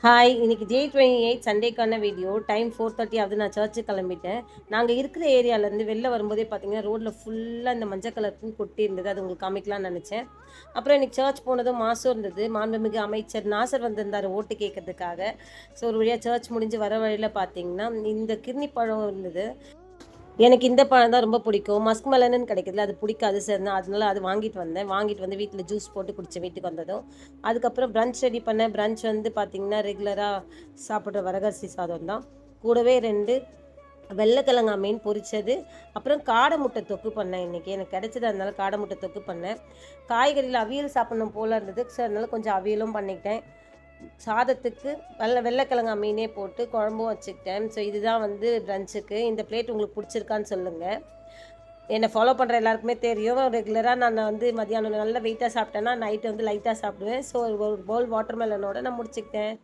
Hi, இன்னைக்கு J28 சண்டேக்கான video. Time 4:30 ஆகுது. நான் சர்ச்சுக்கு கிளம்பிட்டேன். நாங்க இருக்கிற ஏரியாலேருந்து வெளில வரும்போதே பார்த்தீங்கன்னா, ரோட்ல ஃபுல்லா இந்த மஞ்சள் கலர் பூ கொட்டி இருந்தது. அது உங்களுக்கு காமிக்கலாம்னு நெனச்சேன். அப்புறம் இன்னைக்கு சர்ச் போனதும் மாசும் இருந்தது. மாண்புமிகு அமைச்சர் நாசர் வந்திருந்தாரு ஓட்டு கேட்கறதுக்காக. ஸோ ஒரு வழியா சர்ச் முடிஞ்சு வர வழியில பார்த்தீங்கன்னா, இந்த கிர்னி பழம் இருந்தது. எனக்கு இந்த பழம் தான் ரொம்ப பிடிக்கும். மஸ்க் மெலன்னு கிடைக்குதுல்ல, அது பிடிக்காது. சரி நான் அதனால அது வாங்கிட்டு வந்தேன். வாங்கிட்டு வந்து வீட்ல ஜூஸ் போட்டு குடிச்சேன் வீட்டுக்கு வந்ததும். அதுக்கப்புறம் பிரஞ்ச் ரெடி பண்ணேன். பிரஞ்ச் வந்து பார்த்தீங்கன்னா, ரெகுலரா சாப்பிடுற வரகரிசி சாதம் தான். கூடவே 2 வெள்ளைக்கிழங்கா மீன் பொரிச்சது. அப்புறம் காடை முட்டை தொக்கு பண்ணேன் இன்னைக்கு. எனக்கு கிடைச்சது அதனால காடை முட்டை தொக்கு பண்ணேன். காய்கறில அவியல் சாப்பிடணும் போல இருந்தது. ஸோ அதனால கொஞ்சம் அவியலும் பண்ணிக்கிட்டேன். சாதத்துக்கு வெள்ளைக்கிழங்கா மீனே போட்டு குழம்பும் வச்சுக்கிட்டேன். ஸோ இதுதான் வந்து பிரஞ்சுக்கு. இந்த பிளேட் உங்களுக்கு பிடிச்சிருக்கான்னு சொல்லுங்கள். என்னை ஃபாலோ பண்ணுற எல்லாருக்குமே தெரியும். ரெகுலராக நான் வந்து மதியானம் நல்லா வெயிட்டாக சாப்பிட்டேன்னா நைட்டு வந்து லைட்டாக சாப்பிடுவேன். ஸோ ஒரு பவுல் வாட்டர் மெலனோட நான் முடிச்சுக்கிட்டேன்.